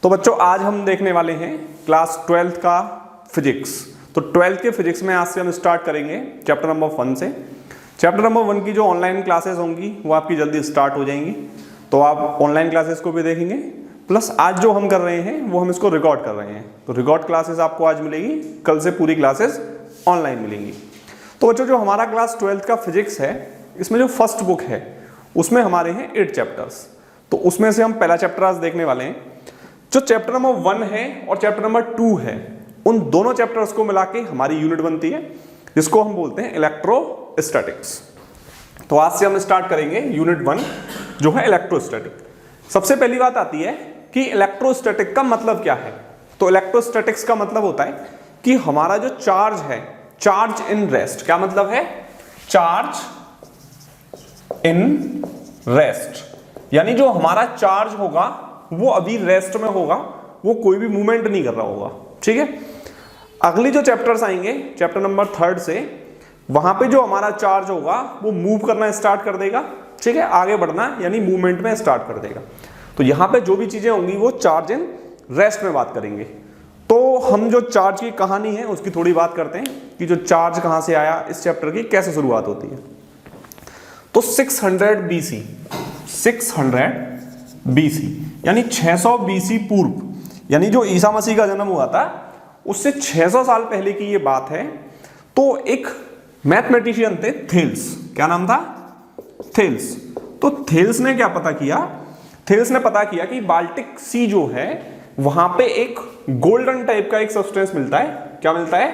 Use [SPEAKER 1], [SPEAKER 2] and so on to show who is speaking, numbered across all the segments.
[SPEAKER 1] तो बच्चों आज हम देखने वाले हैं क्लास 12th का फिजिक्स। तो 12th के फिजिक्स में आज से हम स्टार्ट करेंगे चैप्टर नंबर 1 से। चैप्टर नंबर 1 की जो ऑनलाइन क्लासेस होंगी वो आपकी जल्दी स्टार्ट हो जाएंगी, तो आप ऑनलाइन क्लासेस को भी देखेंगे। प्लस आज जो हम कर रहे हैं वो हम इसको रिकॉर्ड कर रहे हैं, तो रिकॉर्ड क्लासेस आपको आज मिलेगी, कल से पूरी क्लासेस ऑनलाइन मिलेंगी। तो बच्चों जो हमारा क्लास 12th का फिजिक्स है, इसमें जो फर्स्ट बुक है उसमें हमारे हैं 8 चैप्टर्स। तो उसमें से हम पहला चैप्टर आज देखने वाले हैं। जो चैप्टर नंबर 1 है और चैप्टर नंबर 2 है, उन दोनों चैप्टर्स को मिला के हमारी यूनिट बनती है जिसको हम बोलते हैं इलेक्ट्रोस्टैटिक्स। तो आज से हम स्टार्ट करेंगे यूनिट 1 जो है इलेक्ट्रोस्टैटिक। सबसे पहली बात आती है कि इलेक्ट्रोस्टैटिक का मतलब क्या है। तो इलेक्ट्रोस्टैटिक्स का मतलब होता है कि हमारा जो चार्ज है, चार्ज इन रेस्ट। क्या मतलब है? चार्ज इन रेस्ट, यानी जो हमारा चार्ज होगा वो अभी रेस्ट में होगा, वो कोई भी मूवमेंट नहीं कर रहा होगा। ठीक है, अगली जो चैप्टर्स आएंगे चैप्टर नंबर 3 से, वहां पे जो हमारा चार्ज होगा वो मूव करना स्टार्ट कर देगा। ठीक है, आगे बढ़ना यानी मूवमेंट में स्टार्ट कर देगा। तो यहां पे जो भी चीजें होंगी वो चार्ज इन रेस्ट में बात करेंगे। तो हम जो चार्ज की कहानी है उसकी थोड़ी बात करते हैं कि जो चार्ज कहां से आया, इस चैप्टर की कैसे शुरुआत होती है। तो 600 BC यानी 600 BC पूर्व, यानी जो ईसा मसीह का जन्म हुआ था उससे 600 साल पहले की ये बात है। तो एक मैथमेटिशियन थे थेल्स। क्या नाम था? थेल्स। तो थेल्स ने क्या पता किया? थेल्स ने पता किया कि बाल्टिक सी जो है वहां पे एक गोल्डन टाइप का एक सब्सटेंस मिलता है। क्या मिलता है?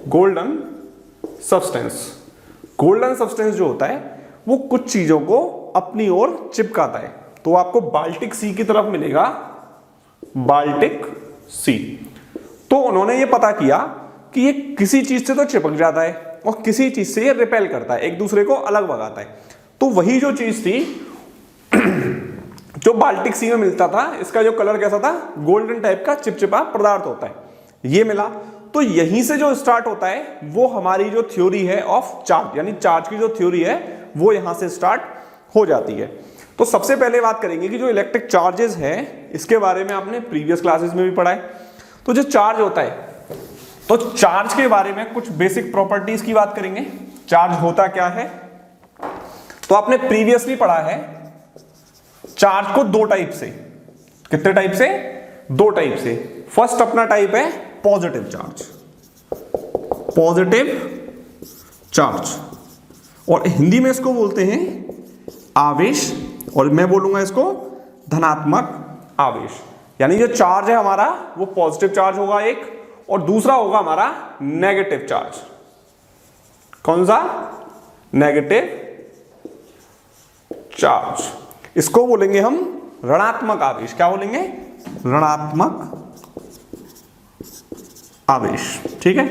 [SPEAKER 1] Golden substance. गोल्डन सब्सटेंस जो होता है वो कुछ चीजों को अपनी ओर चिपकाता है। तो आपको बाल्टिक सी की तरफ मिलेगा, बाल्टिक सी। तो उन्होंने ये पता किया कि ये किसी चीज से तो चिपक जाता है और किसी चीज से ये रिपेल करता है, एक दूसरे को अलग भगाता है। तो वही जो चीज थी जो बाल्टिक सी में मिलता था, इसका जो कलर कैसा था? गोल्डन टाइप का चिपचिपा पदार्थ होता है, ये मिला। तो यहीं से जो स्टार्ट होता है वो हमारी जो थ्योरी है ऑफ चार्ज, यानी चार्ज की जो थ्योरी है वो यहां से स्टार्ट हो जाती है। तो सबसे पहले बात करेंगे कि जो इलेक्ट्रिक चार्जेस है इसके बारे में आपने प्रीवियस क्लासेस में भी पढ़ा है। तो जो चार्ज होता है, तो चार्ज के बारे में कुछ बेसिक प्रॉपर्टीज की बात करेंगे। चार्ज होता क्या है? तो आपने प्रीवियसली पढ़ा है चार्ज को 2 टाइप से। कितने टाइप से? 2 टाइप से। फर्स्ट अपना टाइप है पॉजिटिव चार्ज, पॉजिटिव चार्ज, और हिंदी में इसको बोलते हैं आवेश, और मैं बोलूंगा इसको धनात्मक आवेश। यानी जो चार्ज है हमारा वो पॉजिटिव चार्ज होगा एक, और दूसरा होगा हमारा नेगेटिव चार्ज। कौन सा? Negative charge. इसको बोलेंगे हम ऋणात्मक आवेश। क्या बोलेंगे? ऋणात्मक आवेश। ठीक है,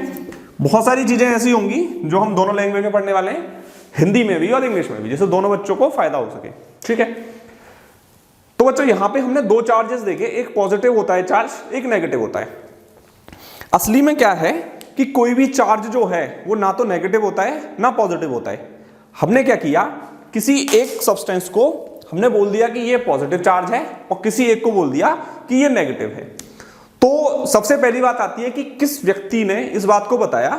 [SPEAKER 1] बहुत सारी चीजें ऐसी होंगी जो हम दोनों लैंग्वेज में पढ़ने वाले हैं, हिंदी में भी और इंग्लिश में भी, जिससे दोनों बच्चों को फायदा हो सके। ठीक है, तो बच्चों यहां पे हमने 2 चार्जेस देखे, एक पॉजिटिव होता है चार्ज, एक नेगेटिव होता है। असली में क्या है कि कोई भी चार्ज जो है वो ना तो नेगेटिव होता है ना पॉजिटिव होता है। हमने क्या किया, किसी एक सब्सटेंस को हमने बोल दिया कि ये पॉजिटिव चार्ज है और किसी एक को बोल दिया कि ये नेगेटिव है। तो सबसे पहली बात आती है कि किस व्यक्ति ने इस बात को बताया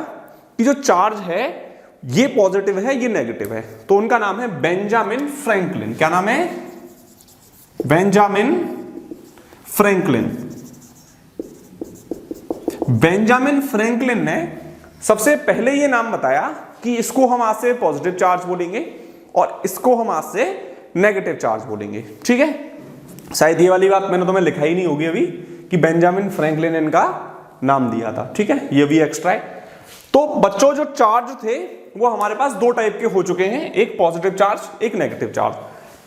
[SPEAKER 1] कि जो चार्ज है ये पॉजिटिव है, ये नेगेटिव है। तो उनका नाम है बेंजामिन फ्रैंकलिन। क्या नाम है? Benjamin Franklin. बेंजामिन फ्रैंकलिन ने सबसे पहले ये नाम बताया कि इसको हम आज से पॉजिटिव चार्ज बोलेंगे और इसको हम आज से नेगेटिव चार्ज बोलेंगे। ठीक है, शायद ये वाली बात मैंने तुम्हें लिखा ही नहीं होगी अभी कि बेंजामिन फ्रैंकलिन ने इनका नाम दिया था। ठीक है, ये भी एक्स्ट्रा है। तो बच्चों जो चार्ज थे वो हमारे पास 2 टाइप के हो चुके हैं, एक पॉजिटिव चार्ज, एक नेगेटिव चार्ज।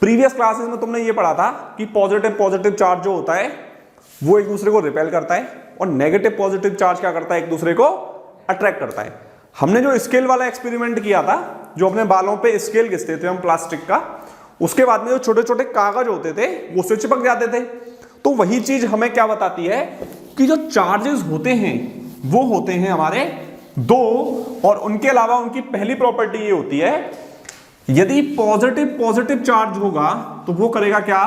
[SPEAKER 1] प्रीवियस क्लासेस में तुमने ये पढ़ा था कि पॉजिटिव चार्ज जो होता है वो एक दूसरे को रिपेल करता है, और नेगेटिव पॉजिटिव चार्ज क्या करता है? एक दूसरे को अट्रैक्ट करता है। हमने जो स्केल वाला एक्सपेरिमेंट किया था, जो अपने बालों पे स्केल घिसते थे हम प्लास्टिक का, उसके बाद में जो छोटे छोटे कागज होते थे वो उससे चिपक जाते थे। तो वही चीज हमें क्या बताती है कि जो चार्जेस होते हैं वो होते हैं हमारे 2, और उनके अलावा उनकी पहली प्रॉपर्टी ये होती है, यदि पॉजिटिव चार्ज होगा तो वो करेगा क्या?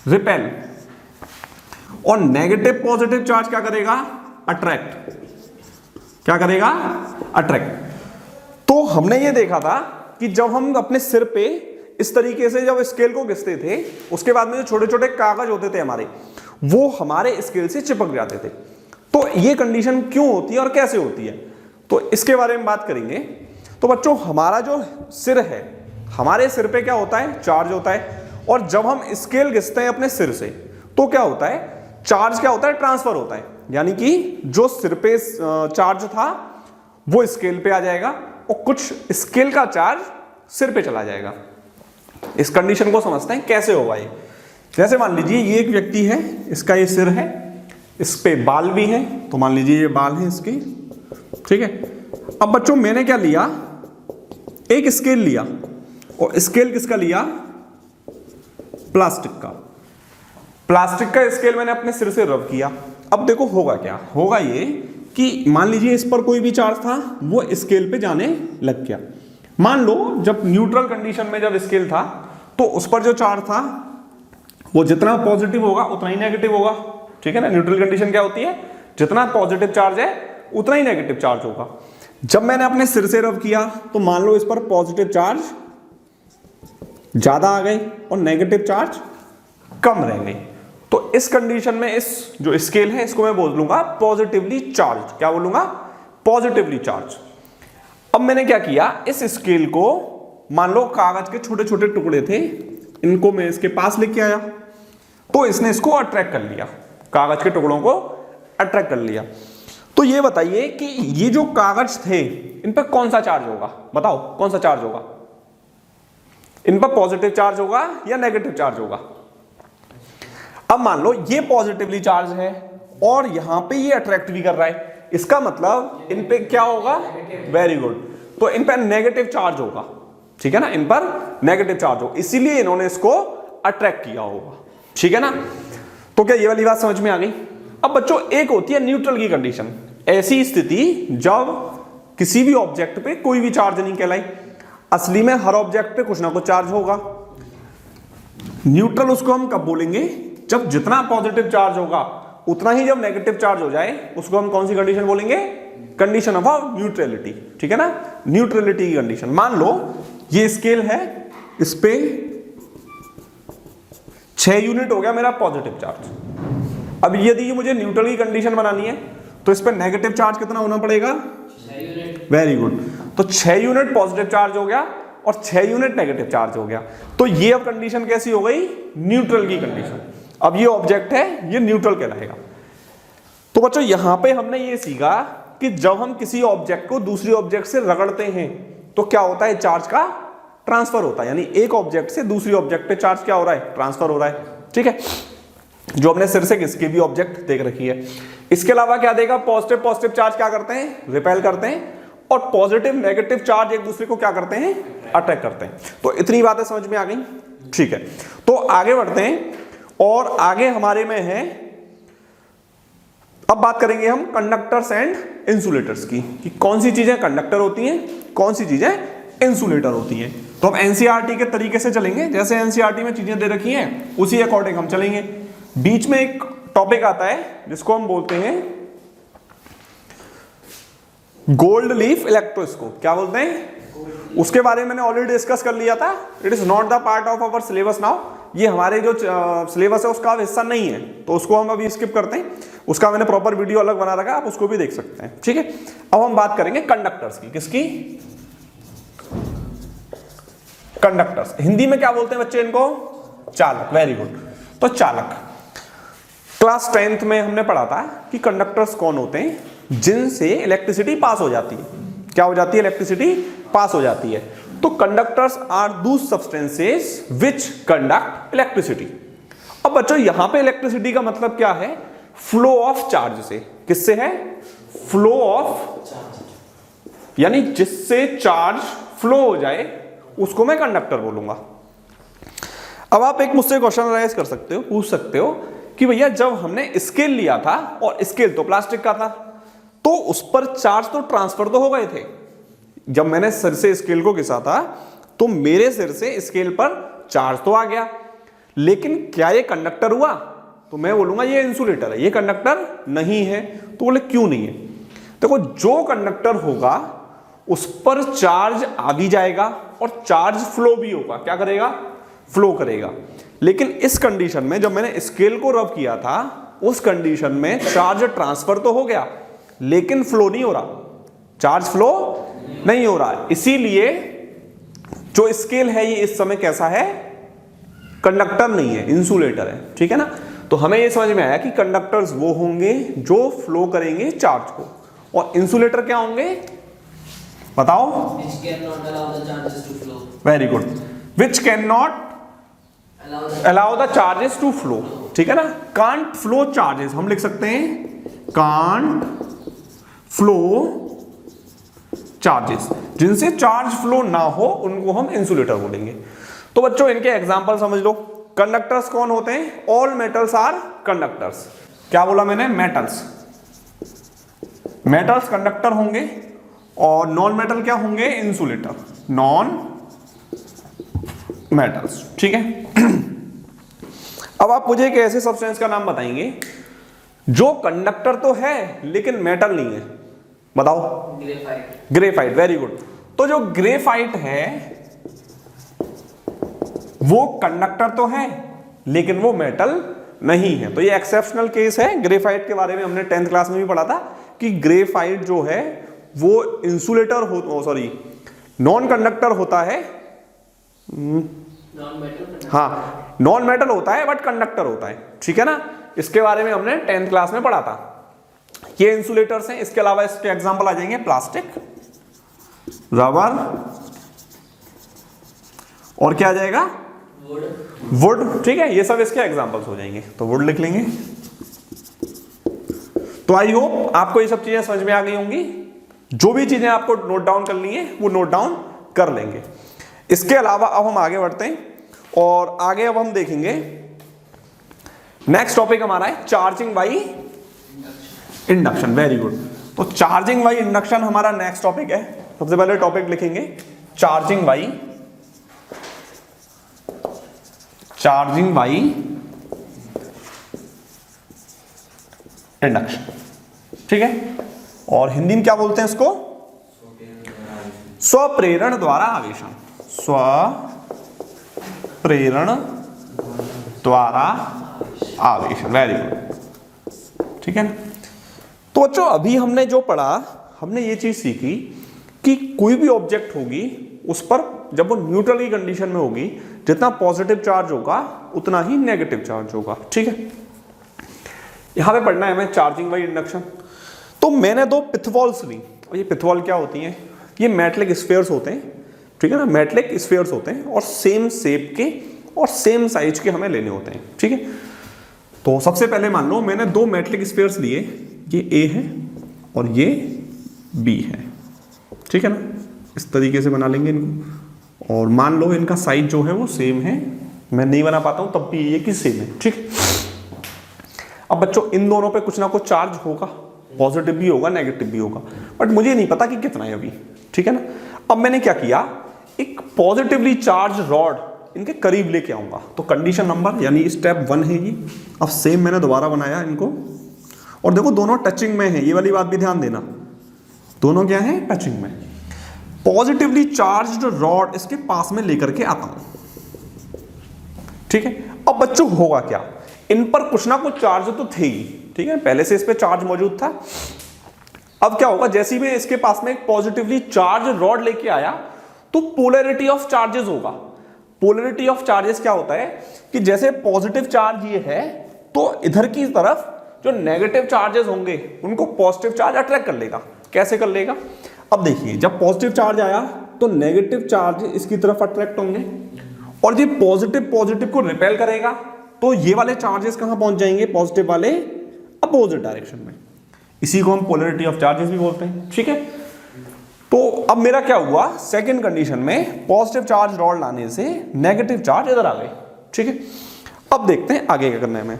[SPEAKER 1] रिपेल। और नेगेटिव पॉजिटिव चार्ज क्या करेगा, अट्रैक्ट, क्या करेगा, अट्रैक्ट। तो हमने ये देखा था कि जब हम अपने सिर पे इस तरीके से जब स्केल को घिसते थे, उसके बाद में जो छोटे छोटे कागज होते थे हमारे, वो हमारे स्केल से चिपक जाते थे। तो ये कंडीशन क्यों होती है और कैसे होती है, तो इसके बारे में बात करेंगे। तो बच्चों हमारा जो सिर है, हमारे सिर पे क्या होता है, चार्ज होता है, और जब हम स्केल घिसते हैं अपने सिर से तो क्या होता है, चार्ज क्या होता है, ट्रांसफर होता है। यानी कि जो सिर पे चार्ज था वो स्केल पे आ जाएगा और कुछ स्केल का चार्ज सिर पे चला जाएगा। इस कंडीशन को समझते हैं कैसे होगा ये। जैसे मान लीजिए ये एक व्यक्ति है, इसका ये सिर है, इस पे बाल भी हैं, तो मान लीजिए ये बाल है इसके, ठीक है। अब बच्चों मैंने क्या लिया, एक स्केल लिया, और स्केल किसका लिया, प्लास्टिक का। प्लास्टिक का स्केल मैंने अपने सिर से रब किया। अब देखो होगा क्या, होगा ये कि मान लीजिए इस पर कोई भी चार्ज था, वो स्केल पे जाने लग गया। मान लो जब न्यूट्रल कंडीशन में जब स्केल था तो उस पर जो चार्ज था वो जितना पॉजिटिव होगा उतना ही नेगेटिव होगा, ठीक है ना। न्यूट्रल कंडीशन क्या होती है, जितना पॉजिटिव चार्ज है उतना ही नेगेटिव चार्ज होगा। जब मैंने अपने सिर से रब किया तो मान लो इस पर पॉजिटिव चार्ज ज्यादा आ गई और नेगेटिव चार्ज कम रह गई। तो इस कंडीशन में इस जो स्केल है इसको मैं बोल लूंगा पॉजिटिवली चार्ज। क्या बोलूंगा, पॉजिटिवली चार्ज। अब मैंने क्या किया, इस स्केल को मान लो कागज के छोटे छोटे टुकड़े थे, इनको मैं इसके पास लेके आया, तो इसने इसको अट्रैक्ट कर लिया, कागज के टुकड़ों को अट्रैक्ट कर लिया। तो ये बताइए कि ये जो कागज थे इन पर कौन सा चार्ज होगा, बताओ कौन सा चार्ज होगा, इन पर पॉजिटिव चार्ज होगा या नेगेटिव चार्ज होगा। अब मान लो ये पॉजिटिवली चार्ज है और यहां पे ये अट्रैक्ट भी कर रहा है, इसका मतलब इन पे क्या होगा, वेरी गुड, तो इन पर नेगेटिव चार्ज होगा, ठीक है ना, इन पर नेगेटिव चार्ज होगा, इसीलिए इन्होंने इसको अट्रैक्ट किया होगा, ठीक है ना। तो क्या ये वाली बात समझ में आ गई। अब बच्चों एक होती है न्यूट्रल की कंडीशन, ऐसी स्थिति जब किसी भी ऑब्जेक्ट पे कोई भी चार्ज नहीं कहलाई। असली में हर ऑब्जेक्ट पे कुछ ना कुछ चार्ज होगा। न्यूट्रल उसको हम कब बोलेंगे, जब जितना पॉजिटिव चार्ज होगा उतना ही जब नेगेटिव चार्ज हो जाए उसको हम कौन सी कंडीशन बोलेंगे, कंडीशन ऑफ न्यूट्रलिटी, ठीक है ना, न्यूट्रलिटी की कंडीशन। मान लो ये स्केल है, इस पे 6 यूनिट हो गया मेरा पॉजिटिव चार्ज। अब यदि मुझे न्यूट्रल की कंडीशन बनानी है तो इस पे नेगेटिव चार्ज कितना होना पड़ेगा,
[SPEAKER 2] 6 यूनिट।
[SPEAKER 1] वेरी गुड, तो 6 यूनिट पॉजिटिव चार्ज हो गया और 6 यूनिट नेगेटिव चार्ज हो गया। तो ये अब कंडीशन कैसी हो गई, न्यूट्रल की कंडीशन। अब ये ऑब्जेक्ट है, ये न्यूट्रल कहलाएगा। तो बच्चों यहां पे हमने ये सीखा कि जब हम किसी ऑब्जेक्ट को दूसरी ऑब्जेक्ट से रगड़ते हैं तो क्या होता है, चार्ज का ट्रांसफर होता है, यानी एक ऑब्जेक्ट से दूसरी ऑब्जेक्ट पे चार्ज क्या हो रहा है, ट्रांसफर हो रहा है, ठीक है। जो अपने सिर से किसकी भी ऑब्जेक्ट देख रखी है। इसके अलावा क्या देगा, पॉजिटिव पॉजिटिव चार्ज क्या करते हैं, रिपेल करते हैं, और पॉजिटिव नेगेटिव चार्ज एक दूसरे को क्या करते हैं, अट्रैक्ट करते हैं। तो इतनी बातें समझ में आ गई, ठीक है। तो आगे बढ़ते हैं और आगे हमारे में है, अब बात करेंगे हम कंडक्टर्स एंड इंसुलेटर्स की, कि कौन सी चीजें कंडक्टर होती हैं, कौन सी चीजें इंसुलेटर होती हैं। तो हम एनसीईआरटी के तरीके से चलेंगे, जैसे एनसीईआरटी में चीजें दे रखी हैं उसी अकॉर्डिंग हम चलेंगे। बीच में एक टॉपिक आता है जिसको हम बोलते हैं गोल्ड लीफ इलेक्ट्रोस्कोप। क्या बोलते हैं, उसके बारे में मैंने ऑलरेडी डिस्कस कर लिया था। It is not the part of our syllabus now, ये हमारे जो सिलेबस है उसका हिस्सा नहीं है, तो उसको हम अभी स्किप करते हैं। उसका मैंने प्रॉपर वीडियो अलग बना रखा है, आप उसको भी देख सकते हैं, ठीक है। अब हम बात करेंगे कंडक्टर्स की, किसकी, कंडक्टर्स। हिंदी में क्या बोलते हैं बच्चे इनको, चालक, वेरी गुड। तो चालक क्लास 10th में हमने पढ़ा था कि कंडक्टर्स कौन होते हैं, जिनसे इलेक्ट्रिसिटी पास हो जाती है। क्या हो जाती है, इलेक्ट्रिसिटी पास हो जाती है। तो conductors are those substances which conduct electricity. अब बच्चों यहां पे इलेक्ट्रिसिटी का मतलब क्या है, फ्लो ऑफ चार्ज से। किससे है, फ्लो ऑफ, यानी जिससे चार्ज फ्लो हो जाए उसको मैं कंडक्टर बोलूंगा। अब आप एक मुझसे क्वेश्चन राइज कर सकते हो, पूछ सकते हो कि भैया जब हमने स्केल लिया था और स्केल तो प्लास्टिक का था, तो उस पर चार्ज तो ट्रांसफर तो हो गए थे। जब मैंने सिर से स्केल को घिसा था तो मेरे सिर से स्केल पर चार्ज तो आ गया, लेकिन क्या ये कंडक्टर हुआ, तो मैं बोलूंगा ये इंसुलेटर है, ये कंडक्टर नहीं है। तो बोले क्यों नहीं है? देखो जो कंडक्टर होगा उस पर चार्ज आ भी जाएगा और चार्ज फ्लो भी होगा। क्या करेगा? फ्लो करेगा। लेकिन इस कंडीशन में जब मैंने स्केल को रब किया था उस कंडीशन में चार्ज ट्रांसफर तो हो गया लेकिन फ्लो नहीं हो रहा, चार्ज फ्लो नहीं हो रहा। इसीलिए जो स्केल है ये इस समय कैसा है? कंडक्टर नहीं है, इंसुलेटर है। ठीक है ना? तो हमें ये समझ में आया कि कंडक्टर्स वो होंगे जो फ्लो करेंगे चार्ज को, और इंसुलेटर क्या होंगे बताओ? Very good. Which can not allow the charges to flow. ठीक है ना? कांट फ्लो चार्जेस हम लिख सकते हैं, कांट फ्लो चार्जेस, जिनसे चार्ज फ्लो ना हो उनको हम इंसुलेटर बोलेंगे। तो बच्चों इनके एग्जांपल समझ लो। कंडक्टर्स कौन होते हैं? All metals are conductors. क्या बोला मैंने? मेटल्स। मेटल्स कंडक्टर होंगे और नॉन मेटल क्या होंगे? इंसुलेटर। Non metals. ठीक है? अब आप मुझे एक ऐसे सब्सटेंस का नाम बताएंगे जो कंडक्टर तो है लेकिन मेटल नहीं है। बताओ। ग्रेफाइट। Graphite, very good. तो जो ग्रेफाइट है वो कंडक्टर तो है लेकिन वो मेटल नहीं है। तो ये एक्सेप्शनल केस है। ग्रेफाइट के बारे में हमने 10th क्लास में भी पढ़ा था कि ग्रेफाइट जो है वो इंसुलेटर हो, सॉरी नॉन कंडक्टर होता है। हाँ, नॉन मेटल होता है बट कंडक्टर होता है। ठीक है ना? इसके बारे में हमने 10th क्लास में पढ़ा था। ये इंसुलेटर्स हैं। इसके अलावा इसके एग्जांपल आ जाएंगे प्लास्टिक, रबर और क्या आ जाएगा? वुड। ठीक है? ये सब इसके एग्जांपल्स हो जाएंगे। तो वुड लिख लेंगे। तो आई होप आपको ये सब चीजें समझ में आ गई होंगी। जो भी चीजें आपको नोट डाउन करनी है वो नोट डाउन कर लेंगे। इसके अलावा अब हम आगे बढ़ते हैं और आगे अब हम देखेंगे नेक्स्ट टॉपिक हमारा है charging by induction. Very good. तो चार्जिंग बाई इंडक्शन हमारा नेक्स्ट टॉपिक है। सबसे पहले टॉपिक लिखेंगे चार्जिंग बाई इंडक्शन। ठीक है? और हिंदी में क्या बोलते हैं इसको? स्वप्रेरण द्वारा आवेशन। स्वप्रेरण द्वारा आवेशन। Very good. ठीक है ना? तो बच्चों अभी हमने जो पढ़ा, हमने ये चीज सीखी कि कोई भी ऑब्जेक्ट होगी उस पर जब वो न्यूट्रल की कंडीशन में होगी जितना पॉजिटिव चार्ज होगा उतना ही नेगेटिव चार्ज होगा। ठीक है? यहां पे पढ़ना है हमें चार्जिंग बाई इंडक्शन। तो मैंने दो पिथवॉल्स ली। और ये पिथवॉल क्या होती हैं? ये मेटलिक स्फीयर्स होते हैं। ठीक है ना? मेटलिक स्फीयर्स होते हैं और सेम शेप के और सेम साइज के हमें लेने होते हैं। ठीक है? तो सबसे पहले मान लो मैंने दो मेटलिक स्फीयर्स लिए, ये ए है और ये बी है। ठीक है ना? इस तरीके से बना लेंगे इनको और मान लो इनका साइज जो है वो सेम है। मैं नहीं बना पाता हूं तब भी ये कि सेम है। ठीक? अब बच्चों इन दोनों पे कुछ ना कुछ चार्ज होगा, पॉजिटिव भी होगा नेगेटिव भी होगा, बट मुझे नहीं पता कि कितना है अभी। ठीक है ना? अब मैंने क्या किया, एक पॉजिटिवली चार्ज रॉड इनके करीब लेके आऊंगा। तो कंडीशन नंबर यानी स्टेप 1 है ये। अब सेम मैंने दोबारा बनाया इनको और देखो दोनों टचिंग में है। ये वाली बात भी ध्यान देना, दोनों क्या है? टचिंग में। पॉजिटिवली चार्ज्ड रॉड इसके पास में लेकर के आता हूं। ठीक है? अब बच्चों होगा क्या, इन पर कुछ ना कुछ चार्ज तो थे ही। ठीक है? पहले से इस पे चार्ज मौजूद था। अब क्या होगा, जैसे ही मैं इसके पास में एक पॉजिटिवली चार्ज रॉड लेके आया तो पोलैरिटी ऑफ चार्जेस होगा। पोलैरिटी ऑफ चार्जेस क्या होता है कि जैसे पॉजिटिव चार्ज ये है तो इधर की तरफ जो नेगेटिव चार्जेस होंगे उनको पॉजिटिव चार्ज अट्रैक्ट कर लेगा। कैसे कर लेगा? अब देखिए, जब पॉजिटिव चार्ज आया तो नेगेटिव चार्ज इसकी तरफ अट्रैक्ट होंगे और ये पॉजिटिव को रिपेल करेगा। तो ये वाले चार्जेस कहां पहुंच जाएंगे? पॉजिटिव वाले अपोजिट डायरेक्शन में। इसी को हम पोलैरिटी ऑफ चार्जेस भी बोलते हैं। ठीक है? तो अब मेरा क्या हुआ, सेकंड कंडीशन में पॉजिटिव चार्ज रॉड लाने से नेगेटिव चार्ज इधर आ गए। ठीक है? अब देखते हैं आगे क्या करना है हमें।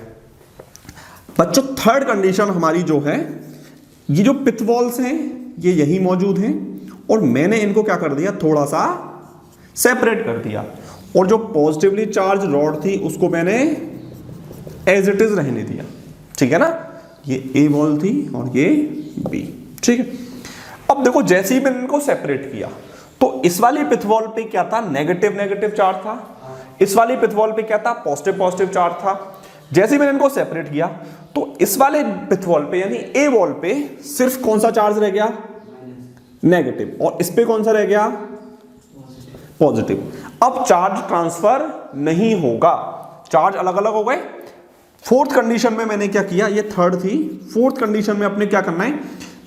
[SPEAKER 1] बच्चों थर्ड कंडीशन हमारी जो है, ये जो पिथवॉल्स हैं ये यही मौजूद हैं और मैंने इनको क्या कर दिया, थोड़ा सा सेपरेट कर दिया और जो पॉजिटिवली चार्ज रॉड थी उसको मैंने एज इट इज रहने दिया, ठीक है ना। ये ए बॉल थी और ये बी, ठीक है। अब देखो जैसे ही मैंने इनको सेपरेट किया तो इस वाली पिथ बॉल पे क्या था, नेगेटिव नेगेटिव चार्ज था, इस वाली पिथ बॉल पे क्या था, पॉजिटिव पॉजिटिव चार्ज था। जैसे ही मैंने इनको सेपरेट किया तो इस वाले पिथ बॉल पे यानी ए बॉल पे सिर्फ कौन सा चार्ज रह गया, नेगेटिव, और इस पे कौन सा रह गया, पॉजिटिव। अब चार्ज ट्रांसफर नहीं होगा, चार्ज अलग अलग हो गए। फोर्थ कंडीशन में मैंने क्या किया, ये थर्ड थी, फोर्थ कंडीशन में अपने क्या करना है,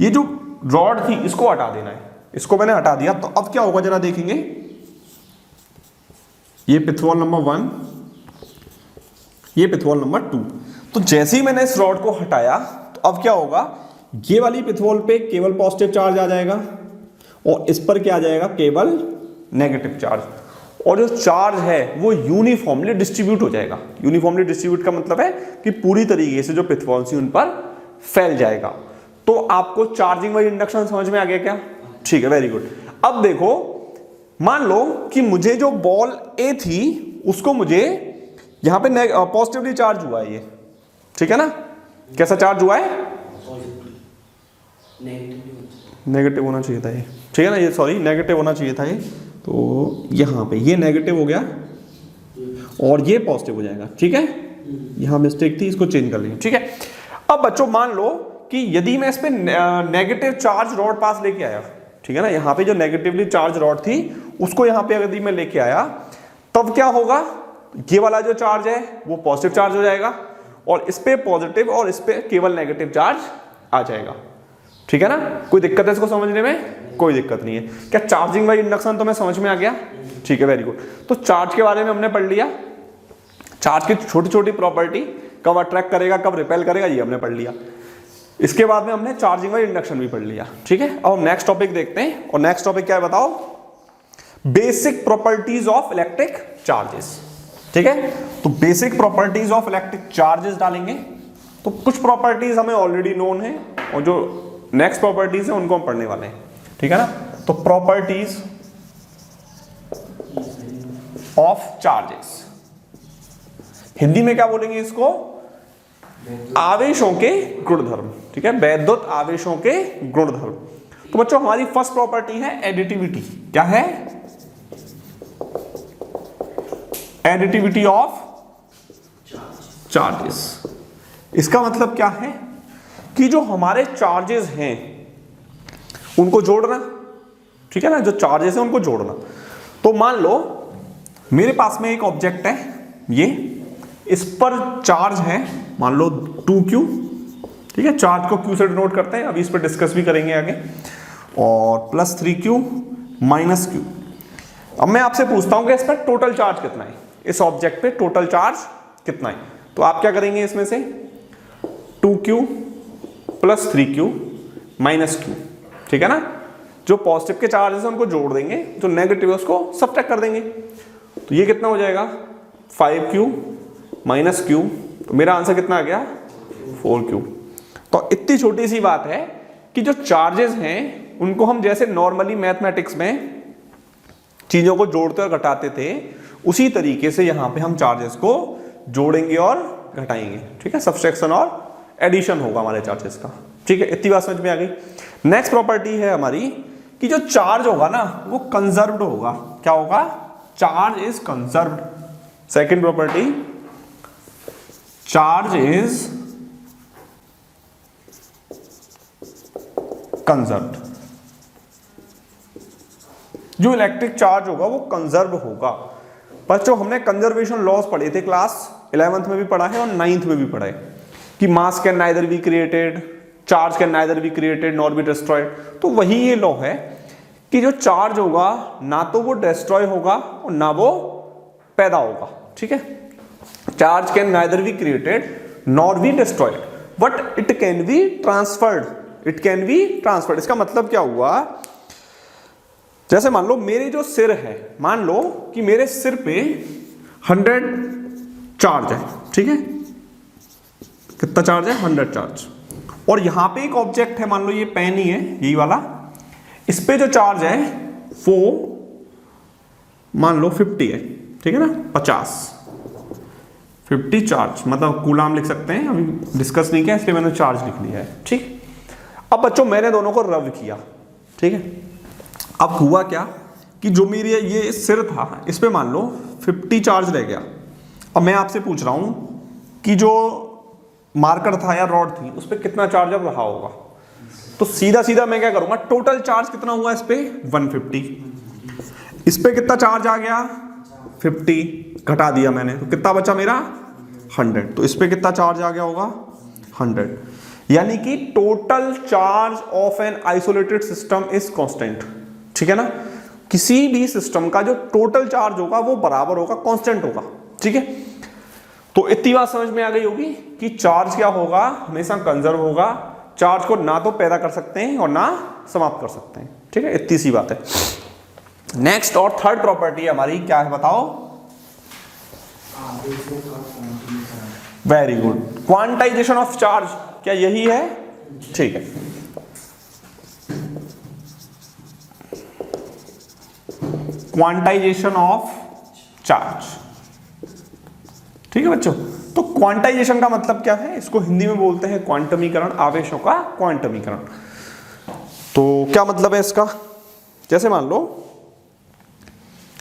[SPEAKER 1] ये जो रॉड थी इसको हटा देना है, इसको मैंने हटा दिया। तो अब क्या होगा जरा देखेंगे, ये पिथ बॉल नंबर 1, ये पिथ बॉल नंबर 2। तो जैसे ही मैंने इस रॉड को हटाया तो अब क्या होगा, ये वाली पिथ बॉल पे केवल पॉजिटिव चार्ज आ जाएगा और इस पर क्या आ जाएगा, केवल नेगेटिव चार्ज, और जो चार्ज है वो यूनिफॉर्मली डिस्ट्रीब्यूट हो जाएगा। यूनिफॉर्मली डिस्ट्रीब्यूट का मतलब है कि पूरी तरीके से जो पिथ बॉल्स उन पर फैल जाएगा। तो आपको चार्जिंग वाली इंडक्शन समझ में आ गया क्या, ठीक है, वेरी गुड। अब देखो मान लो कि मुझे जो बॉल ए थी उसको मुझे यहां पे पॉजिटिवली चार्ज हुआ है ये, ठीक है ना। कैसा चार्ज हुआ है, नेगेटिव होना चाहिए था ये, ठीक है ना, ये सॉरी नेगेटिव होना चाहिए था ये। तो यहां पे ये नेगेटिव हो गया और ये पॉजिटिव हो जाएगा, ठीक है। यहां मिस्टेक थी, इसको चेंज कर लेंगे, ठीक है। अब बच्चों मान लो कि यदि मैं इस पे नेगेटिव चार्ज रॉड पास लेके आया, ठीक है ना, यहाँ पे जो नेगेटिवली चार्ज रॉड थी उसको यहाँ पे यदि मैं लेके आया तब क्या होगा, ये वाला जो चार्ज है वो पॉजिटिव चार्ज हो जाएगा और इस पे पॉजिटिव और इस पे केवल नेगेटिव चार्ज आ जाएगा, ठीक है ना। कोई दिक्कत है इसको समझने में, कोई दिक्कत नहीं है। क्या चार्जिंग बाई इंडक्शन तो मैं समझ में आ गया, ठीक है, वेरी गुड। तो चार्ज के बारे में हमने पढ़ लिया, चार्ज की छोटी छोटी प्रॉपर्टी, कब अट्रैक्ट करेगा कब रिपेल करेगा ये हमने पढ़ लिया। इसके बाद में हमने चार्जिंग वाली इंडक्शन भी पढ़ लिया, ठीक है। अब हम नेक्स्ट टॉपिक देखते हैं, और नेक्स्ट टॉपिक क्या है बताओ, basic properties of electric charges, ठीक है। तो basic properties of electric charges डालेंगे। तो कुछ प्रॉपर्टीज हमें ऑलरेडी नोन है और जो नेक्स्ट प्रॉपर्टीज है उनको हम पढ़ने वाले हैं, ठीक है ना। तो प्रॉपर्टीज ऑफ चार्जेस, हिंदी में क्या बोलेंगे इसको, आवेशों के गुणधर्म, ठीक है, वैद्युत आवेशों के गुणधर्म। तो बच्चों हमारी फर्स्ट प्रॉपर्टी है एडिटिविटी। क्या है, एडिटिविटी ऑफ चार्जेस। इसका मतलब क्या है कि जो हमारे चार्जेस हैं उनको जोड़ना, ठीक है ना, जो चार्जेस हैं उनको जोड़ना। तो मान लो मेरे पास में एक ऑब्जेक्ट है, ये इस पर चार्ज है मान लो 2q, ठीक है, चार्ज को q से डिनोट करते हैं, अभी इस पर डिस्कस भी करेंगे आगे, और प्लस 3q माइनस q। अब मैं आपसे पूछता हूं कि इस पर टोटल चार्ज कितना है, इस ऑब्जेक्ट पे टोटल चार्ज कितना है। तो आप क्या करेंगे, इसमें से 2q plus 3q minus q, ठीक है ना। जो पॉजिटिव के चार्जेस हैं उनको जोड़ देंगे, जो नेगेटिव है उसको सब्ट्रैक्ट कर देंगे। तो ये कितना हो जाएगा, 5q माइनस q। तो मेरा आंसर कितना आ गया, 4q। तो इतनी छोटी सी बात है कि जो चार्जेस हैं उनको हम जैसे नॉर्मली मैथमेटिक्स में चीजों को जोड़ते और घटाते थे, उसी तरीके से यहां पे हम चार्जेस को जोड़ेंगे और घटाएंगे, ठीक है। सब्सट्रैक्शन और एडिशन होगा हमारे चार्जेस का, ठीक है। इतनी बात समझ में आ गई। नेक्स्ट प्रॉपर्टी है हमारी कि जो चार्ज होगा ना वो कंजर्व्ड होगा। क्या होगा, charge is conserved. Second property, charge is conserved. जो इलेक्ट्रिक चार्ज होगा वो कंजर्व होगा। बच्चों हमने कंजर्वेशन लॉस पढ़े थे, क्लास 11th में भी पढ़ा है और 9th में भी पढ़ा है कि मास can neither be created, charge can neither be created nor be destroyed. तो वही ये लॉ है कि जो चार्ज होगा ना तो वो डिस्ट्रॉय होगा और ना वो पैदा होगा, ठीक है। Charge can neither be created nor be destroyed but it can be transferred, it can be transferred. इसका मतलब क्या हुआ, जैसे मान लो मेरे जो सिर है, मान लो कि मेरे सिर पे 100 चार्ज है, ठीक है, कितना चार्ज है, 100 चार्ज। और यहां पे एक ऑब्जेक्ट है, मान लो ये पेन ही है, यही वाला, इस पे जो चार्ज है वो मान लो 50 है, ठीक है ना, 50। 50 चार्ज, मतलब कूलाम लिख सकते हैं, अभी डिस्कस नहीं किया इसलिए मैंने चार्ज लिख लिया है। ठीक, अब बच्चों मैंने दोनों को रब किया। ठीक है, अब हुआ क्या कि जो मेरी ये सिर था इस पे मान लो 50 चार्ज रह गया। अब मैं आपसे पूछ रहा हूं कि जो मार्कर था या रॉड थी उस पर कितना चार्ज अब रहा होगा। तो सीधा सीधा मैं क्या करूंगा, टोटल चार्ज कितना हुआ इस पे 150, इस पे कितना चार्ज आ गया 50, घटा दिया मैंने तो कितना बचा मेरा 100, तो इस पे कितना चार्ज आ गया होगा 100। यानी कि total charge of an isolated system is constant. ठीक है ना, किसी भी सिस्टम का जो टोटल चार्ज होगा वो बराबर होगा, कांस्टेंट होगा। ठीक है, तो इतनी बात समझ में आ गई होगी कि चार्ज क्या होगा, हमेशा कंजर्व होगा। चार्ज को ना तो पैदा कर सकते हैं और ना समाप्त कर सकते हैं। ठीक है, इतनी सी बात है। नेक्स्ट और थर्ड प्रॉपर्टी हमारी क्या है बताओ? Very good, quantization of charge, क्या यही है? ठीक है, क्वांटाइजेशन ऑफ चार्ज। ठीक है बच्चों, तो क्वांटाइजेशन का मतलब क्या है? इसको हिंदी में बोलते हैं क्वांटमीकरण, आवेशों का क्वांटमीकरण। तो क्या मतलब है इसका? जैसे मान लो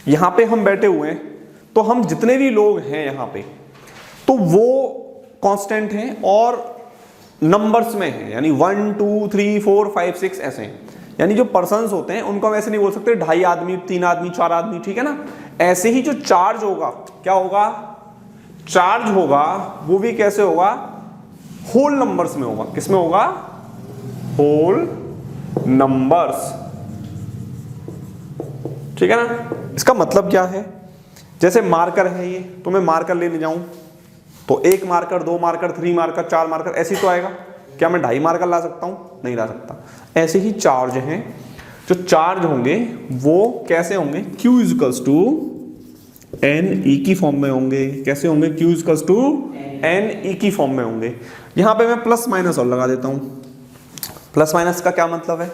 [SPEAKER 1] यहां पे हम बैठे हुए हैं, तो हम जितने भी लोग हैं यहां पे, तो वो कांस्टेंट हैं और नंबर्स में हैं, यानी 1 2 3 4 5 6 ऐसे हैं। यानी जो पर्सन्स होते हैं उनको हम ऐसे नहीं बोल सकते 2.5 आदमी 3 आदमी 4 आदमी। ठीक है ना, ऐसे ही जो चार्ज होगा, क्या होगा? चार्ज होगा वो भी कैसे होगा? होल नंबर्स में होगा। किस में होगा? Whole numbers. ठीक है ना, इसका मतलब क्या है? जैसे मार्कर है ये, तो मैं मार्कर लेने जाऊं तो 1 मार्कर 2 मार्कर 3 मार्कर 4 मार्कर ऐसे ही तो आएगा। क्या मैं 2.5 मार्कर ला सकता हूं? नहीं ला सकता। ऐसे ही चार्ज हैं, जो चार्ज होंगे वो कैसे होंगे? Q इक्वल्स टू NE की फॉर्म में होंगे। कैसे होंगे? Q इक्वल्स टू NE की फॉर्म में होंगे। यहां पे मैं प्लस माइनस और लगा देता हूं। प्लस माइनस का क्या मतलब है?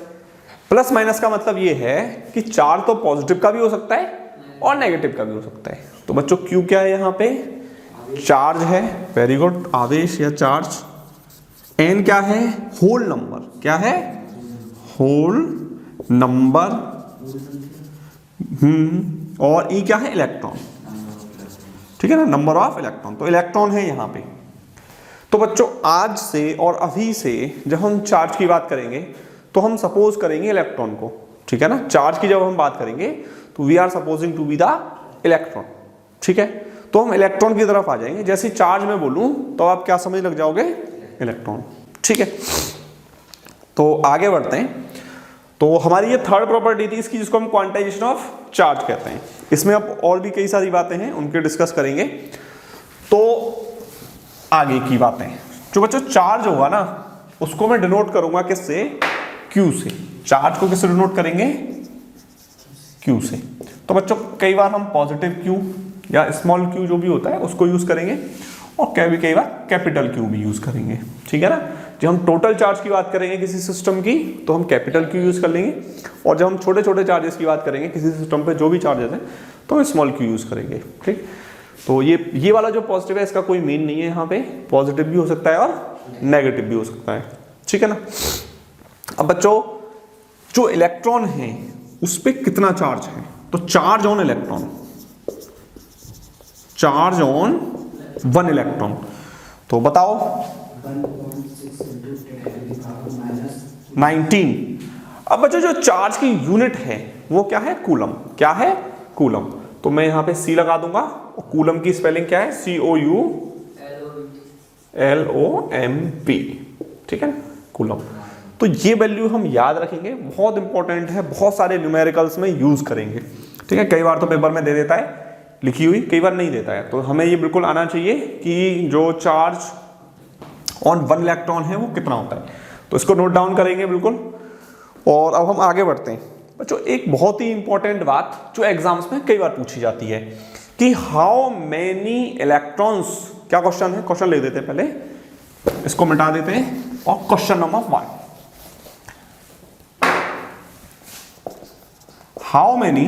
[SPEAKER 1] प्लस माइनस का मतलब ये है कि चार्ज तो पॉजिटिव का भी हो सकता है और नेगेटिव का भी हो सकता है। तो बच्चों Q क्या है? यहां पे चार्ज है। वेरी गुड, आवेश या चार्ज। N क्या है? Whole number. क्या है? Whole number. और E क्या है? इलेक्ट्रॉन। ठीक है ना, नंबर ऑफ इलेक्ट्रॉन। तो इलेक्ट्रॉन है यहां पे। तो बच्चों आज से और अभी से जब हम चार्ज की बात करेंगे तो हम सपोज करेंगे इलेक्ट्रॉन को। ठीक है ना, चार्ज की जब हम बात करेंगे तो we are supposing to be the electron. ठीक है, तो हम इलेक्ट्रॉन की तरफ आ जाएंगे। जैसे चार्ज में बोलूं तो आप क्या समझ लग जाओगे? इलेक्ट्रॉन। ठीक है, तो आगे बढ़ते हैं। तो हमारी ये थर्ड प्रॉपर्टी थी इसकी, जिसको हम क्वांटाइजेशन ऑफ चार्ज कहते हैं। इसमें अब और भी कई सारी बातें हैं, उनके डिस्कस करेंगे। तो आगे की बातें, जो बच्चों चार्ज होगा ना उसको मैं डिनोट करूंगा किससे? Q से। चार्ज को किससे डिनोट करेंगे? Q से। तो बच्चों कई बार हम पॉजिटिव Q या स्मॉल q जो भी होता है उसको यूज करेंगे, और कई बार कैपिटल Q भी यूज करेंगे। ठीक है ना, जब हम टोटल चार्ज की बात करेंगे किसी सिस्टम की तो हम कैपिटल Q यूज कर लेंगे, और जब हम छोटे छोटे चार्जेस की बात करेंगे किसी सिस्टम पे जो भी चार्जेस हैं तो हम स्मॉल q यूज करेंगे। ठीक, तो ये वाला जो पॉजिटिव है इसका कोई मीन नहीं है, यहाँ पे पॉजिटिव भी हो सकता है और नेगेटिव भी हो सकता है। ठीक है ना, अब बच्चों जो इलेक्ट्रॉन है उस पर कितना चार्ज है? तो charge on electron, charge on 1 electron, तो बताओ 19। अब बच्चों जो चार्ज की यूनिट है वो क्या है? कूलम। क्या है? कूलम। तो मैं यहां पे C लगा दूंगा, और कूलम की स्पेलिंग क्या है? COULOMP। ठीक है, कूलम। तो ये वैल्यू हम याद रखेंगे, बहुत इंपॉर्टेंट है, बहुत सारे न्यूमेरिकल्स में यूज करेंगे। ठीक है, कई बार तो पेपर में दे देता है लिखी हुई, कई बार नहीं देता है, तो हमें ये बिल्कुल आना चाहिए कि जो चार्ज ऑन 1 इलेक्ट्रॉन है वो कितना होता है। तो इसको नोट डाउन करेंगे बिल्कुल। और अब हम आगे बढ़ते हैं बच्चों, एक बहुत ही इंपॉर्टेंट बात जो एग्जाम्स में कई बार पूछी जाती है कि हाउ मेनी इलेक्ट्रॉन्स, क्या क्वेश्चन है? क्वेश्चन ले देते हैं पहले, इसको मिटा देते हैं, और question number 1, how many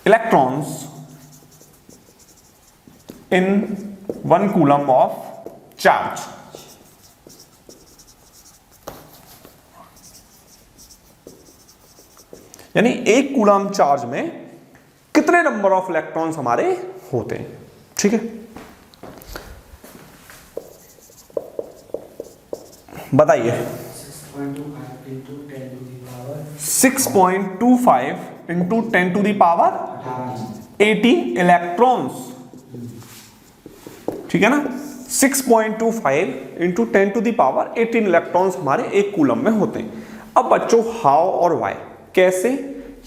[SPEAKER 1] electrons in 1 coulomb of charge. यानी 1 कूलम चार्ज में कितने नंबर ऑफ इलेक्ट्रॉन्स हमारे होते हैं। ठीक है, बताइए। 6.25 into 10 to the power 80 electrons. ठीक है ना, 6.25 into 10 to the power 18 electrons हमारे 1 कूलम में होते हैं। अब बच्चों हाउ और वाई, कैसे,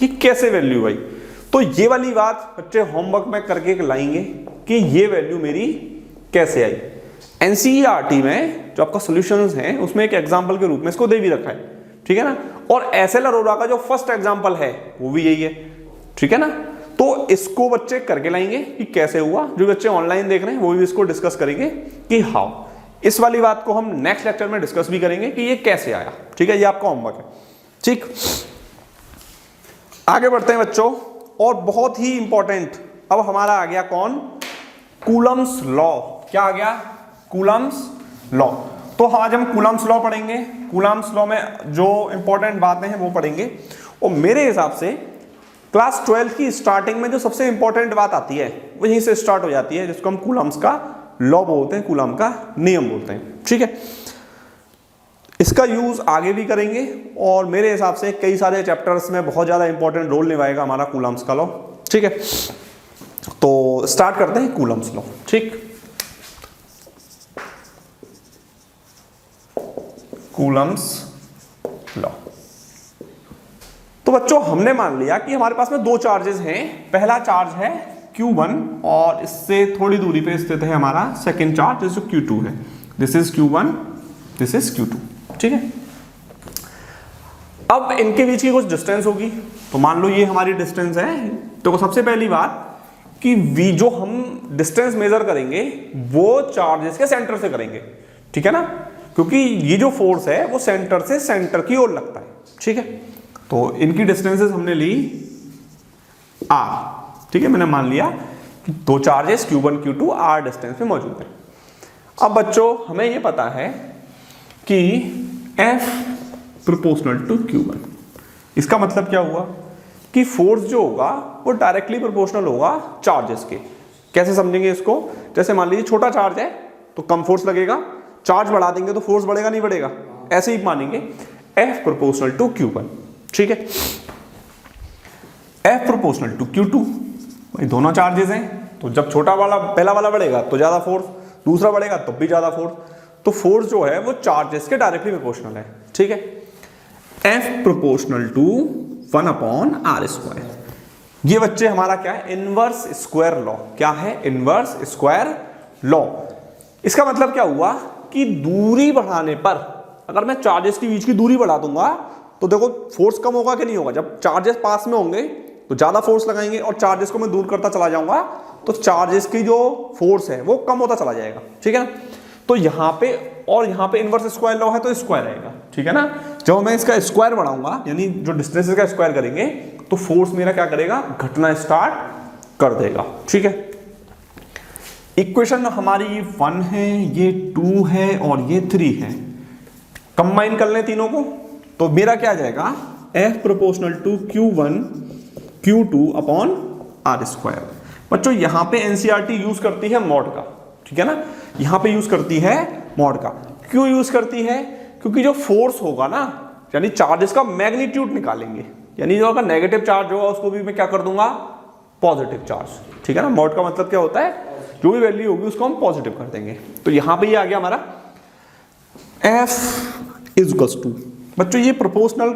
[SPEAKER 1] ये कैसे वैल्यू आई, तो ये वाली बात बच्चे होमवर्क में करके लाएंगे कि ये वैल्यू मेरी कैसे आई। एनसीईआरटी में जो आपका सॉल्यूशंस हैं उसमें एक एग्जांपल के रूप में इसको दे भी रखा है। ठीक है ना, और एसएल अरोरा का जो फर्स्ट एग्जांपल है वो भी यही है। ठीक है ना, तो इसको बच्चे करके लाएंगे कि कैसे हुआ। जो बच्चे ऑनलाइन देख रहे हैं वो भी इसको डिस्कस करेंगे कि हाउ। इस वाली बात को हम नेक्स्ट लेक्चर में डिस्कस भी करेंगे कि ये कैसे आया। ठीक है, ये आपका होमवर्क है। ठीक, आगे बढ़ते हैं बच्चों, और बहुत ही इंपॉर्टेंट अब हमारा आ गया कौन, कूलम्स लॉ। क्या आ गया, कूलम्स लॉ। तो आज हम कूलम्स लॉ पढ़ेंगे। कूलम्स लॉ में जो इंपॉर्टेंट बातें हैं वो पढ़ेंगे। और मेरे हिसाब से क्लास 12 की स्टार्टिंग में जो सबसे इंपॉर्टेंट बात आती है वो यहीं से स्टार्ट हो जाती है, जिसको हम कूलम्स का लॉ बोलते हैं, कूलम का नियम बोलते हैं। ठीक है, इसका यूज आगे भी करेंगे और मेरे हिसाब से कई सारे चैप्टर्स में बहुत ज्यादा इंपॉर्टेंट रोल निभाएगा हमारा कूलम्स का लॉ। ठीक है, तो स्टार्ट करते हैं कूलम्स लॉ। ठीक, कूलम्स लॉ। तो बच्चों हमने मान लिया कि हमारे पास में 2 चार्जेस हैं। पहला चार्ज है Q1 और इससे थोड़ी दूरी पे स्थित है हमारा सेकेंड चार्ज जिसको Q2 है। This is Q1, this is Q2। ठीक है, अब इनके बीच की कुछ डिस्टेंस होगी, तो मान लो ये हमारी डिस्टेंस है। तो सबसे पहली बात कि V जो हम डिस्टेंस मेजर करेंगे वो चार्जेस के सेंटर से करेंगे। ठीक है ना, क्योंकि ये जो फोर्स है वो सेंटर से सेंटर की ओर लगता है। ठीक है, तो इनकी डिस्टेंसेस हमने ली R। ठीक है, मैंने मान लिया कि 2 charges Q1 Q2 R distance पे मौजूद है। अब बच्चों हमें ये पता है कि F प्रोपोर्शनल टू Q1। इसका मतलब क्या हुआ कि फोर्स जो होगा वो डायरेक्टली प्रोपोर्शनल होगा चार्जेस के। कैसे समझेंगे इसको, जैसे मान लीजिए छोटा चार्ज है तो कम फोर्स लगेगा, चार्ज बढ़ा देंगे तो फोर्स बढ़ेगा नहीं बढ़ेगा, ऐसे ही मानेंगे F प्रोपोर्शनल टू Q1। ठीक है, F प्रोपोर्शनल टू Q2, वही दोनों चार्जेस हैं, तो जब छोटा वाला पहला वाला बढ़ेगा तो ज्यादा फोर्स, दूसरा बढ़ेगा तो भी ज्यादा फोर्स, तो फोर्स जो है वो चार्जेस के डायरेक्टली प्रोपोर्शनल है। ठीक है, F प्रोपोर्शनल टू 1/r²। ये बच्चे हमारा क्या है, इनवर्स स्क्वायर लॉ। क्या है, इनवर्स स्क्वायर लॉ। इसका मतलब क्या हुआ कि दूरी बढ़ाने पर अगर मैं चार्जेस के बीच की दूरी बढ़ा दूंगा तो देखो फोर्स कम होगा कि नहीं होगा। जब चार्जेस पास में होंगे तो ज्यादा फोर्स लगाएंगे और चार्जेस को मैं दूर करता चला जाऊंगा तो चार्जेस की जो फोर्स है वो कम होता चला जाएगा। ठीक है ना, तो यहाँ पे और यहाँ पे इनवर्स स्क्वायर लॉ है तो स्क्वायर आएगा। ठीक है ना, जब मैं इसका स्क्वायर बढ़ाऊंगा यानी जो डिस्टेंस का स्क्वायर करेंगे तो फोर्स मेरा क्या करेगा, घटना स्टार्ट कर देगा। ठीक है, इक्वेशन हमारी ये 1 है, ये 2 है और ये 3 है। कंबाइन कर लें तीनों को तो मेरा क्या आ जाएगा, F proportional to Q1 Q2/r²। बच्चों यहां पे एनसीईआरटी यूज करती है मॉड का। ठीक है ना, यहां पे यूज करती है मॉड का। क्यों यूज करती है, क्योंकि जो फोर्स होगा ना, यानी चार्जेस का मैग्नीट्यूड निकालेंगे, यानी जो अगर नेगेटिव चार्ज होगा उसको भी मैं क्या कर दूंगा, पॉजिटिव चार्ज। ठीक है ना, मॉड का मतलब क्या होता है, जो भी वैल्यू होगी उसको हम पॉजिटिव कर देंगे। तो यहां पे ये आ गया हमारा F इज टू, बच्चों ये प्रोपोर्शनल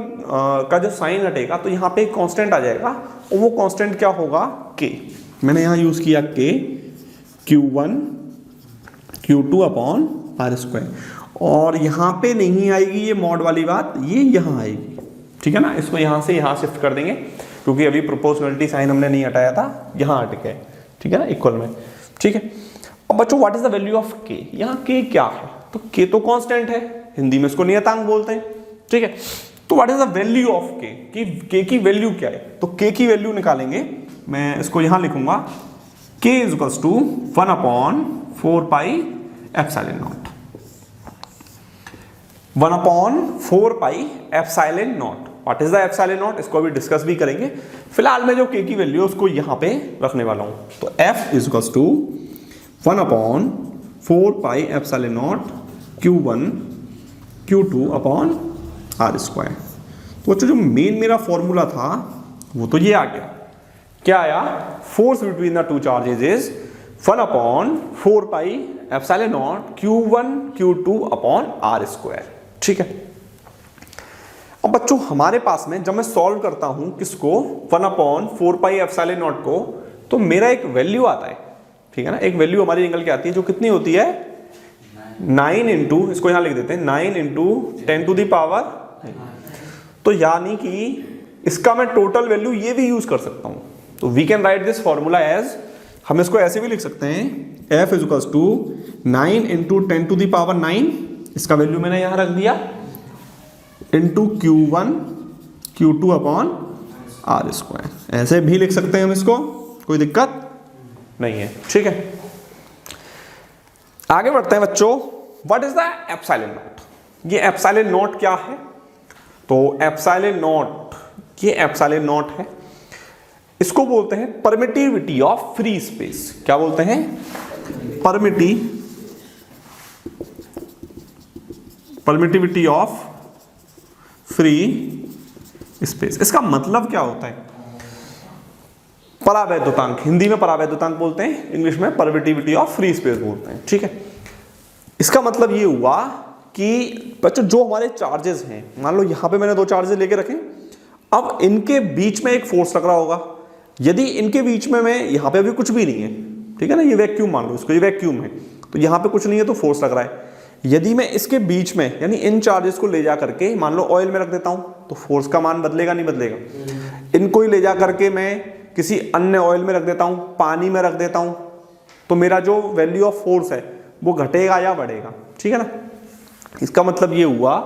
[SPEAKER 1] का जो साइन हटेगा तो यहाँ पे एक कांस्टेंट आ जाएगा और वो कांस्टेंट क्या होगा, K। मैंने यहाँ यूज किया K, Q1 Q2/r²। और यहाँ पे नहीं आएगी ये मॉड वाली बात, ये यहाँ आएगी। ठीक है ना, इसको यहाँ से यहाँ शिफ्ट कर देंगे क्योंकि अभी प्रोपोर्शनलिटी साइन हमने नहीं हटाया था, यहाँ हट गया। ठीक है ना, इक्वल में। ठीक है, अब बच्चों what is the value of K। यहाँ K क्या है, तो K तो कांस्टेंट है, हिंदी में इसको नियतांक बोलते हैं। ठीक है, तो what is the value of K कि K की वैल्यू क्या है, तो K की वैल्यू निकालेंगे। मैं इसको यहां लिखूंगा k is equals to 1/4 epsilon naught, 1/4 epsilon naught. What is the epsilon naught, इसको अभी डिस्कस भी करेंगे। फिलहाल मैं जो k की वैल्यू है उसको यहां पे रखने वाला हूं। तो f is equals to 1/4 epsilon naught Q1 Q2 upon R square. तो बच्चों जो मेन मेरा फॉर्मूला था वो तो ये आ गया, क्या आया, force between the two charges is 1/4 epsilon naught Q1 Q2 upon R square. ठीक है, अब बच्चों हमारे पास में जब मैं सॉल्व करता हूं किसको, 1/4 एप्सिलॉन नॉट को, तो मेरा एक वैल्यू आता है। ठीक है ना, एक वैल्यू हमारी निकल के आती है जो कितनी होती है 9 इंटू, इसको यहां लिख देते हैं 9 इंटू 10 टू द पावर। तो यानी कि इसका मैं टोटल वैल्यू ये भी यूज कर सकता हूं। तो we can write this formula as, हम इसको ऐसे भी लिख सकते हैं, f is equals to 9 into 10 to the power 9, इसका वैल्यू मैंने यहां रख दिया, into Q1 Q2 upon R square. ऐसे भी लिख सकते हैं हम इसको, कोई दिक्कत नहीं है। ठीक है, आगे बढ़ते हैं बच्चों। What is the epsilon not, ये एप्सिलॉन नॉट क्या है, तो एप्सिलॉन नॉट, ये एप्सिलॉन नॉट है, इसको बोलते हैं परमिटिविटी ऑफ फ्री स्पेस। क्या बोलते हैं, परमिटिविटी ऑफ फ्री स्पेस। इसका मतलब क्या होता है, परावैद्युतांक, हिंदी में परावैद्युतांक बोलते हैं, इंग्लिश में परमिटिविटी ऑफ फ्री स्पेस बोलते हैं। ठीक है, इसका मतलब ये हुआ कि बच्चों जो हमारे चार्जेस हैं, मान लो यहां पे मैंने दो चार्जेस लेके रखे, अब इनके बीच में एक फोर्स लग रहा होगा। यदि इनके बीच में मैं यहां पे अभी कुछ भी नहीं है, ठीक है ना, ये वैक्यूम मान लो इसको, ये वैक्यूम है, तो यहां पे कुछ नहीं है तो फोर्स लग रहा है। यदि मैं इसके बीच में यानी इन चार्जेस को ले जा करके मान लो ऑयल में रख देता हूं, तो फोर्स का मान बदलेगा नहीं बदलेगा। इनको ही ले जा करके मैं किसी अन्य ऑयल में रख देता हूं, पानी में रख देता हूं, तो मेरा जो वैल्यू ऑफ फोर्स है वो घटेगा या बढ़ेगा। ठीक है ना, इसका मतलब ये हुआ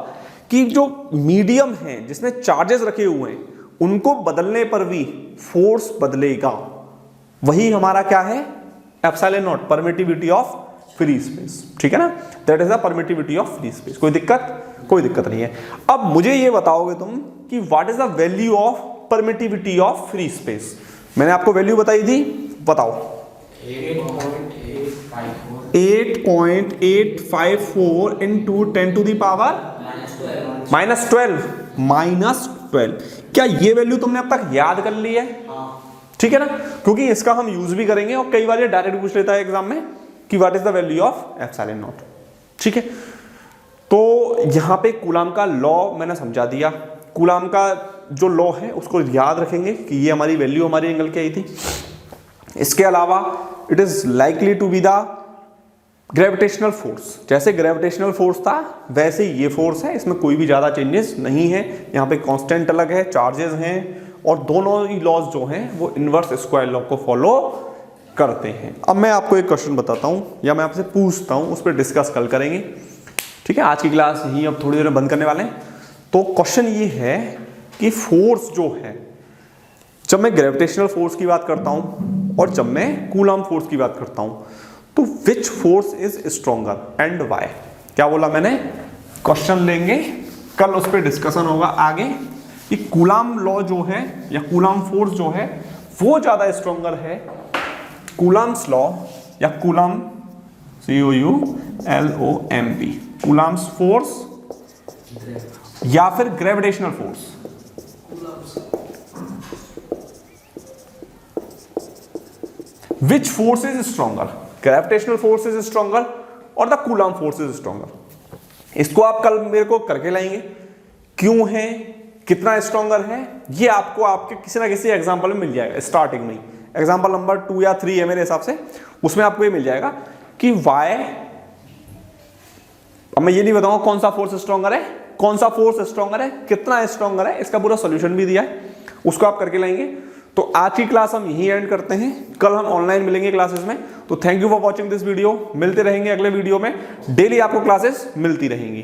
[SPEAKER 1] कि जो मीडियम है जिसमें चार्जेस रखे हुए हैं उनको बदलने पर भी फोर्स बदलेगा। वही हमारा क्या है, epsilon not, permittivity of free space. ठीक है ना, that is the permittivity of free space. कोई दिक्कत नहीं है। अब मुझे ये बताओगे तुम कि what is the value of permittivity of free space. मैंने आपको वैल्यू बताई थी, बताओ। 8.854 इंटू 10 टू द पावर -12। क्या ये वैल्यू तुमने अब तक याद कर ली है? ठीक है ना, क्योंकि इसका हम यूज भी करेंगे और कई बार ये डायरेक्ट पूछ लेता है एग्जाम में कि what is the value of epsilon not. ठीक है, तो यहां पे कूलाम का लॉ मैंने समझा दिया। कूलाम का जो लॉ है उसको याद रखेंगे कि ये हमारी वैल्यू हमारी एंगल की आई थी। इसके अलावा it is likely to be the gravitational force. जैसे ग्रेविटेशनल फोर्स था वैसे ये फोर्स है, इसमें कोई भी ज्यादा चेंजेस नहीं है। यहाँ पे कांस्टेंट अलग है, चार्जेस हैं, और दोनों ही लॉज जो हैं वो इनवर्स स्क्वायर लॉ को फॉलो करते हैं। अब मैं आपको एक क्वेश्चन बताता हूं या मैं आपसे पूछता हूं, उस पर डिस्कस कल करेंगे। ठीक है, आज की क्लास यही अब थोड़ी देर में बंद करने वाले हैं। तो क्वेश्चन ये है कि फोर्स जो है, जब मैं ग्रेविटेशनल फोर्स की बात करता हूं और जब मैं कूलम फोर्स की बात करता हूं, तो विच force is stronger and why. क्या बोला मैंने, क्वेश्चन लेंगे कल, उस पर डिस्कशन होगा आगे कि कूलम लॉ जो है या कूलम फोर्स जो है वो ज्यादा स्ट्रॉन्गर है, कूलम्स लॉ या कूलम COULOMB कूलम्स फोर्स या फिर gravitational force. Which force is stronger, gravitational force is stronger और the Coulomb force is stronger. इसको आप कल मेरे को करके लाएंगे, क्यों है, कितना स्ट्रॉन्गर है, ये आपको आपके किसी ना किसी एग्जांपल में मिल जाएगा। स्टार्टिंग में एग्जांपल नंबर 2 या 3 है मेरे हिसाब से, उसमें आपको ये मिल जाएगा कि वाई। अब मैं ये नहीं बताऊंगा कौन सा फोर्स स्ट्रॉन्गर है, कौन सा फोर्स स्ट्रॉन्गर है, कितना स्ट्रॉन्गर है, इसका पूरा सॉल्यूशन भी दिया है, उसको आप करके लाएंगे। तो आज की क्लास हम यहीं एंड करते हैं, कल हम ऑनलाइन मिलेंगे क्लासेस में। तो thank you for watching this video, मिलते रहेंगे अगले वीडियो में, डेली आपको क्लासेस मिलती रहेंगी।